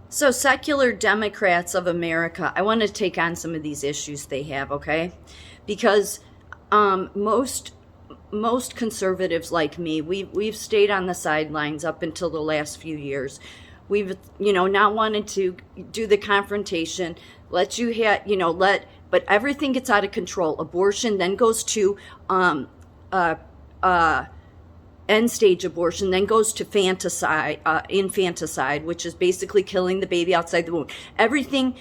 So, secular Democrats of America, I want to take on some of these issues they have, okay? Because most conservatives like me, we've stayed on the sidelines up until the last few years. We've not wanted to do the confrontation. Let you have but everything gets out of control. Abortion then goes to uh, uh, end stage abortion, then goes to infanticide, which is basically killing the baby outside the womb. Everything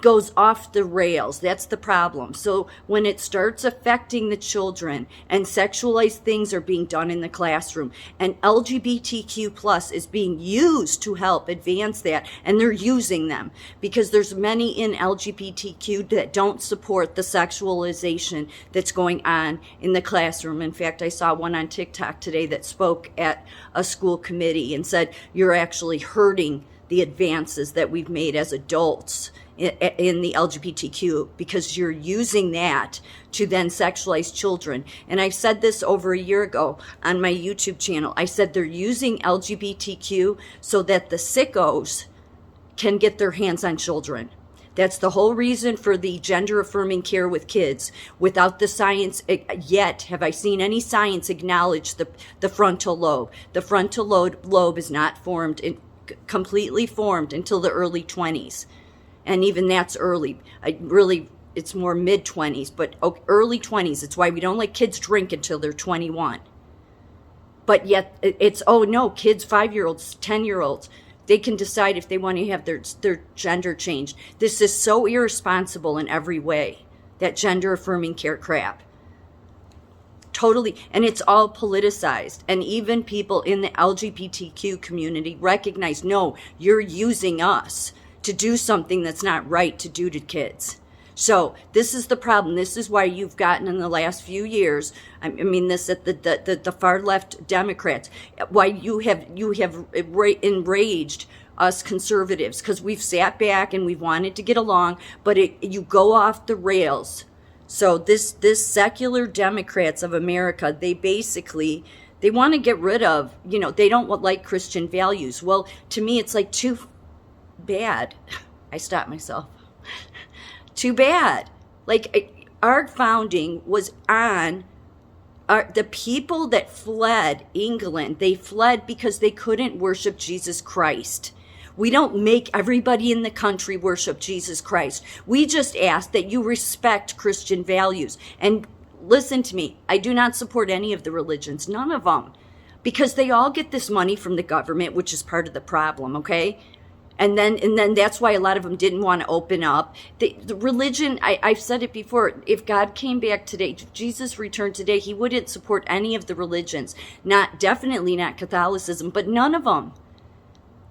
goes off the rails. That's the problem. So when it starts affecting the children and sexualized things are being done in the classroom and LGBTQ plus is being used to help advance that, and they're using them because there's many in LGBTQ that don't support the sexualization that's going on in the classroom. In fact, I saw one on TikTok today that spoke at a school committee and said, you're actually hurting the advances that we've made as adults in the LGBTQ because you're using that to then sexualize children. And I said this over a year ago on my YouTube channel. I said they're using LGBTQ so that the sickos can get their hands on children. That's the whole reason for the gender affirming care with kids. Without the science yet, have I seen any science acknowledge the frontal lobe? The frontal lobe is not completely formed until the early 20s. And even that's early. It's more mid-20s, but early 20s. It's why we don't let kids drink until they're 21. But yet it's, oh no, kids, 5-year-olds, 10-year-olds, they can decide if they want to have their gender changed. This is so irresponsible in every way, that gender affirming care crap. Totally. And it's all politicized. And even people in the LGBTQ community recognize, no, you're using us to do something that's not right to do to kids. So this is the problem. This is why you've gotten in the last few years, I mean this at the far left Democrats, why you have enraged us conservatives, because we've sat back and we've wanted to get along, but you go off the rails. So this secular Democrats of America, they want to get rid of, they don't like Christian values. Well, to me, it's like too bad. I stopped myself. Too bad. Like our founding was on the people that fled England. They fled because they couldn't worship Jesus Christ. We don't make everybody in the country worship Jesus Christ. We just ask that you respect Christian values. And listen to me, I do not support any of the religions, none of them, because they all get this money from the government, which is part of the problem, okay? And then that's why a lot of them didn't want to open up. The religion, I've said it before, if God came back today, if Jesus returned today, he wouldn't support any of the religions. Definitely not Catholicism, but none of them.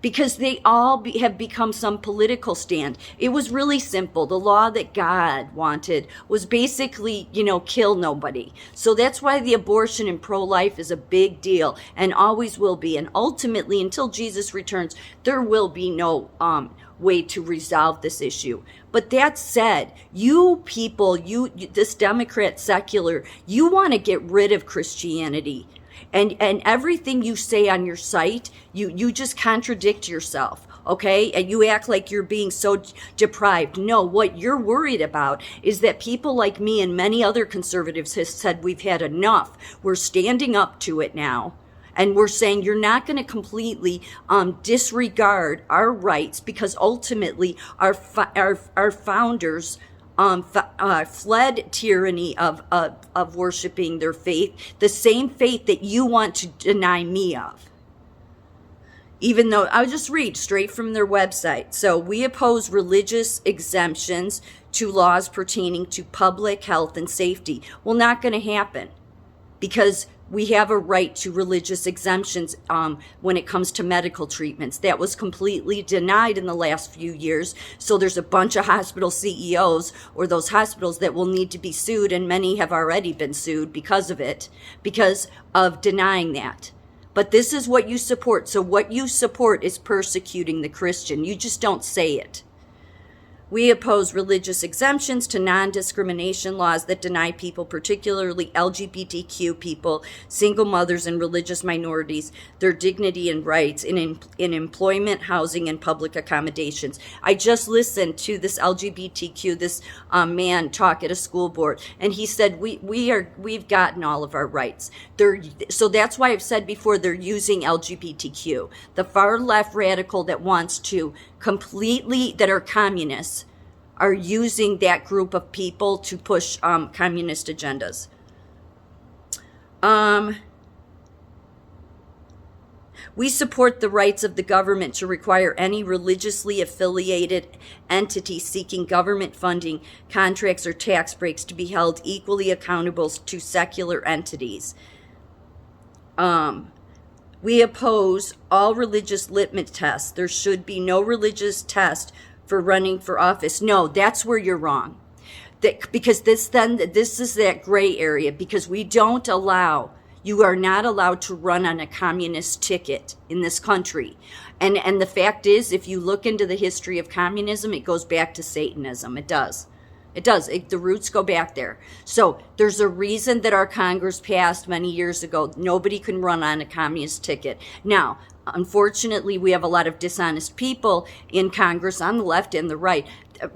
Because they all have become some political stand. It was really simple. The law that God wanted was basically, kill nobody. So that's why the abortion and pro-life is a big deal and always will be. And ultimately, until Jesus returns, there will be no way to resolve this issue. But that said, you people, this Democrat secular, you want to get rid of Christianity. And everything you say on your site, you just contradict yourself, okay? And you act like you're being so deprived. No, what you're worried about is that people like me and many other conservatives have said we've had enough. We're standing up to it now. And we're saying you're not going to completely disregard our rights, because ultimately our founders fled tyranny of worshiping their faith, the same faith that you want to deny me of. Even though, I'll just read straight from their website. So we oppose religious exemptions to laws pertaining to public health and safety. Well, not going to happen, because we have a right to religious exemptions when it comes to medical treatments. That was completely denied in the last few years. So there's a bunch of hospital CEOs or those hospitals that will need to be sued, and many have already been sued because of it, because of denying that. But this is what you support. So what you support is persecuting the Christian. You just don't say it. We oppose religious exemptions to non-discrimination laws that deny people, particularly LGBTQ people, single mothers, and religious minorities, their dignity and rights in employment, housing, and public accommodations. I just listened to this LGBTQ, this man talk at a school board, and he said we've gotten all of our rights. So that's why I've said before, they're using LGBTQ. The far left radical that wants to that are communists are using that group of people to push communist agendas. We support the rights of the government to require any religiously affiliated entity seeking government funding, contracts, or tax breaks to be held equally accountable to secular entities. We oppose all religious litmus tests. There should be no religious test for running for office. No, that's where you're wrong. Because this is that gray area, because we don't allow, you are not allowed to run on a communist ticket in this country. And the fact is, if you look into the history of communism, it goes back to Satanism. It does. It does. The roots go back there. So there's a reason that our Congress passed many years ago, nobody can run on a communist ticket. Now, unfortunately, we have a lot of dishonest people in Congress on the left and the right,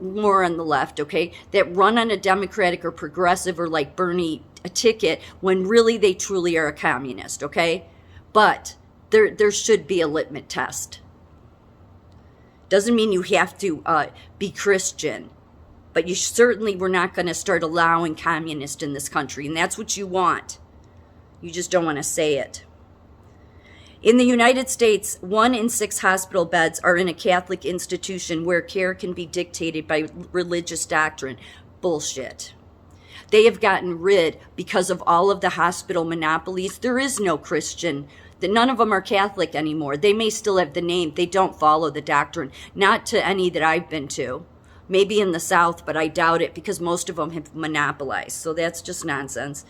more on the left, okay, that run on a Democratic or progressive or like Bernie a ticket when really they truly are a communist, okay? But there should be a litmus test. Doesn't mean you have to be Christian. But you certainly were not going to start allowing communists in this country. And that's what you want. You just don't want to say it. In the United States, 1 in 6 hospital beds are in a Catholic institution where care can be dictated by religious doctrine. Bullshit. They have gotten rid, because of all of the hospital monopolies, there is no Christian. None of them are Catholic anymore. They may still have the name. They don't follow the doctrine. Not to any that I've been to. Maybe in the South, but I doubt it because most of them have monopolized. So that's just nonsense.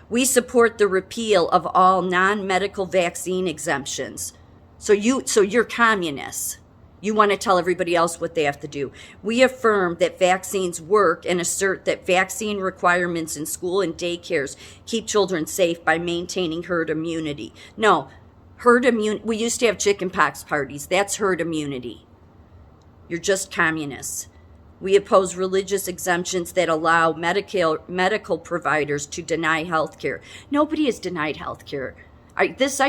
We support the repeal of all non-medical vaccine exemptions. So you're communists. You want to tell everybody else what they have to do. We affirm that vaccines work and assert that vaccine requirements in school and daycares keep children safe by maintaining herd immunity. No, we used to have chickenpox parties. That's herd immunity. You're just communists. We oppose religious exemptions that allow medical providers to deny health care. Nobody is denied health care. This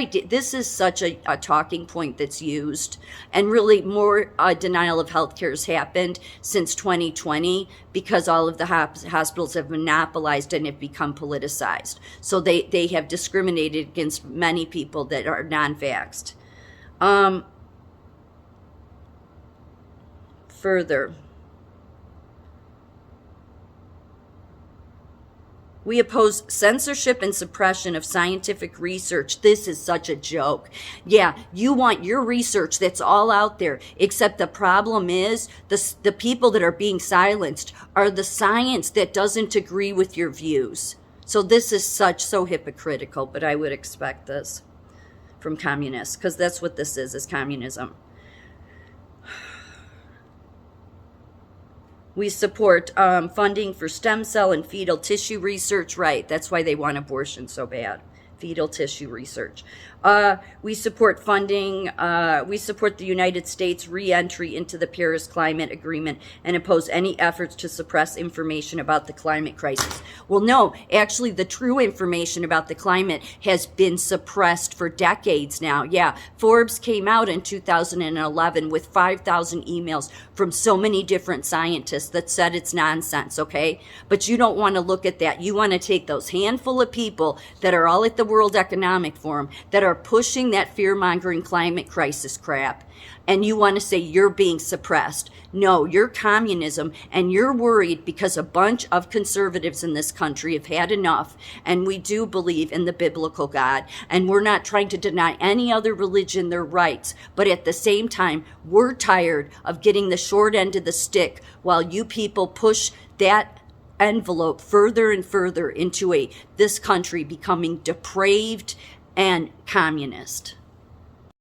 is such a talking point that's used, and really more denial of healthcare has happened since 2020 because all of the hospitals have monopolized and have become politicized. So they have discriminated against many people that are non-vaxxed. Further, we oppose censorship and suppression of scientific research. This is such a joke. Yeah, you want your research that's all out there, except the problem is the people that are being silenced are the science that doesn't agree with your views. So this is so hypocritical, but I would expect this from communists, because that's what this is communism. We support funding for stem cell and fetal tissue research. Right, that's why they want abortion so bad. Fetal tissue research. We support funding. We support the United States re-entry into the Paris Climate Agreement and oppose any efforts to suppress information about the climate crisis. Well, no, actually, the true information about the climate has been suppressed for decades now. Yeah, Forbes came out in 2011 with 5,000 emails from so many different scientists that said it's nonsense, okay? But you don't want to look at that. You want to take those handful of people that are all at the World Economic Forum that are pushing that fear-mongering climate crisis crap, and you want to say you're being suppressed. No, you're communism, and you're worried because a bunch of conservatives in this country have had enough, and we do believe in the biblical God, and we're not trying to deny any other religion their rights, but at the same time, we're tired of getting the short end of the stick while you people push that envelope further and further into this country becoming depraved, and communist.